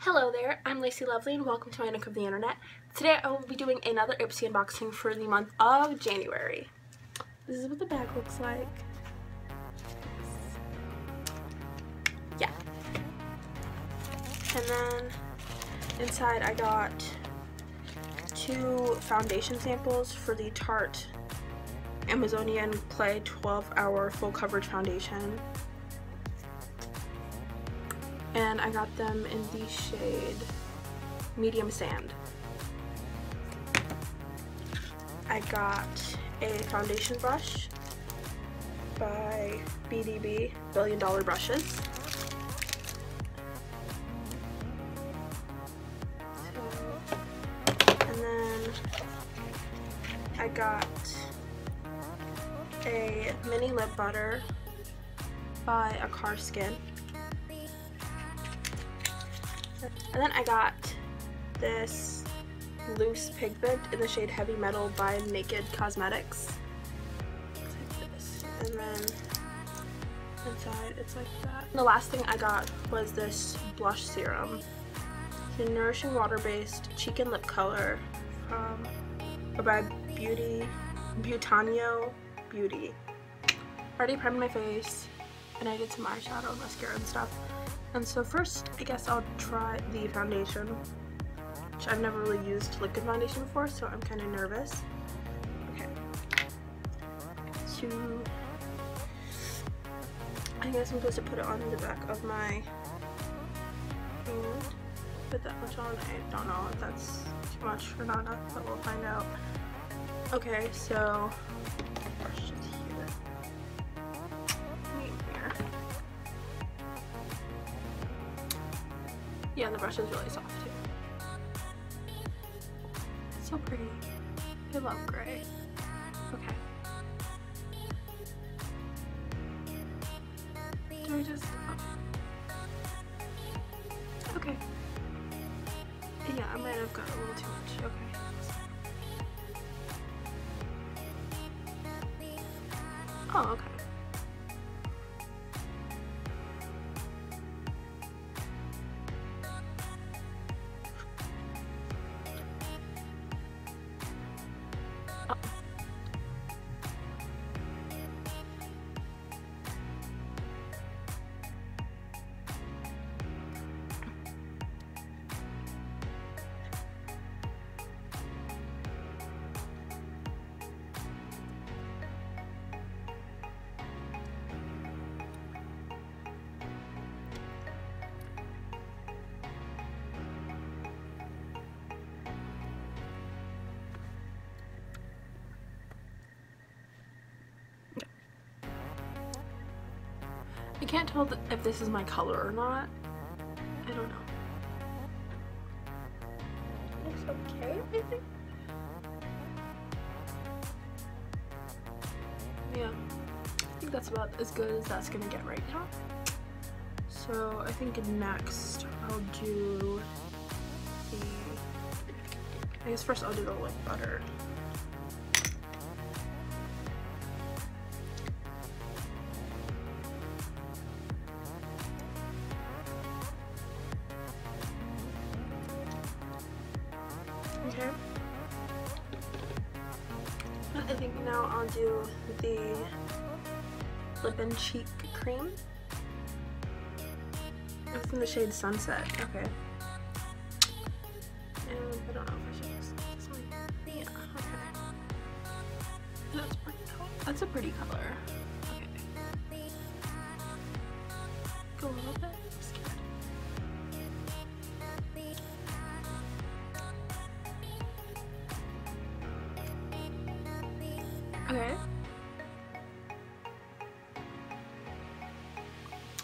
Hello there, I'm Lacie Lovely and welcome to my nook of the internet. Today I will be doing another Ipsy unboxing for the month of January. This is what the bag looks like. Yeah. And then inside I got 2 foundation samples for the Tarte Amazonian Clay 12-Hour Full Coverage Foundation. And I got them in the shade Medium Sand. I got a foundation brush by BDB, Billion Dollar Brushes. And then I got a mini lip butter by A Car Skin. And then I got this loose pigment in the shade Heavy Metal by Naked Cosmetics. It's like this. And then inside it's like that. And the last thing I got was this blush serum. It's a nourishing water-based cheek and lip color by Butanio Beauty. Already primed my face and I did some eyeshadow and mascara and stuff. And so first, I guess I'll try the foundation, which I've never really used liquid foundation before, so I'm kind of nervous. Okay. So, I guess I'm supposed to put it on the back of my hand. Put that much on. I don't know if that's too much or not enough, but we'll find out. Okay, so, brush is here. Here. Yeah, the brush is really soft too. It's so pretty. I love gray. Okay. Do I just... Okay. Yeah, I might have got a little too much. Okay. Oh, okay. I can't tell if this is my color or not. I don't know. Looks okay, I think. Yeah, I think that's about as good as that's gonna get right now. So I think next I'll do the, I guess first I'll do the lip butter. Okay. I think now I'll do the lip and cheek cream. It's in the shade Sunset. Okay. And I don't know if I should use this one. Yeah, okay. That's a pretty color. Okay. Go a little bit. I'm scared. Okay.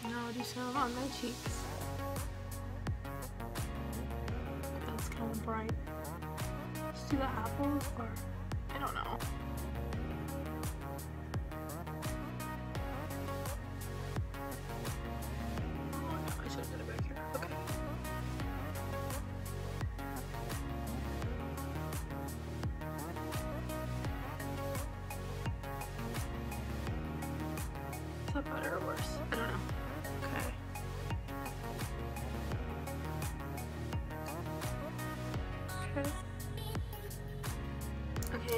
Now I'll do some on my cheeks. That's kind of bright. Just do the apples or I don't know. Oh no, I should have done it back here. Okay. Is that better or worse? I don't know. Okay.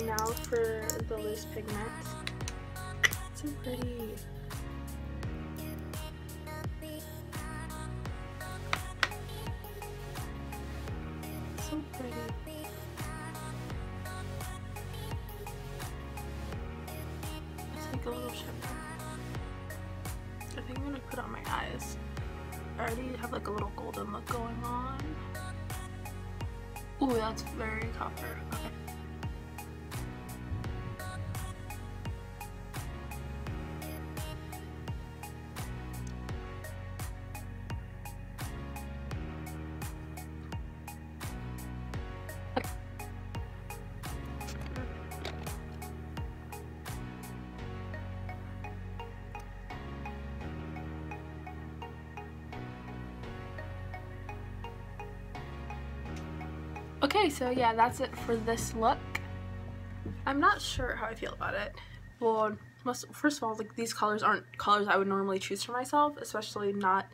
now for the loose pigment. It's so pretty. So pretty. It's like a little shimmer. I think I'm gonna put it on my eyes. I already have like a little golden look going on. Ooh, that's very copper. Okay. Okay, so yeah, that's it for this look. I'm not sure how I feel about it. Well, first of all, like, these colors aren't colors I would normally choose for myself, especially not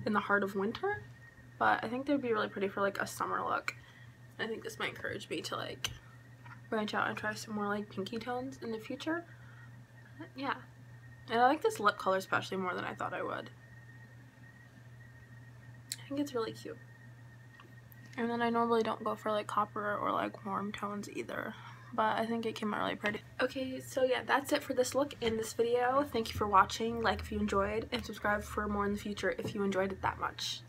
in the heart of winter. But I think they'd be really pretty for like a summer look. I think this might encourage me to like branch out and try some more like pinky tones in the future. But, yeah, and I like this lip color especially more than I thought I would. I think it's really cute. And then I normally don't go for like copper or like warm tones either, but I think it came out really pretty. Okay, so yeah, that's it for this look in this video. Thank you for watching. Like if you enjoyed, and subscribe for more in the future if you enjoyed it that much.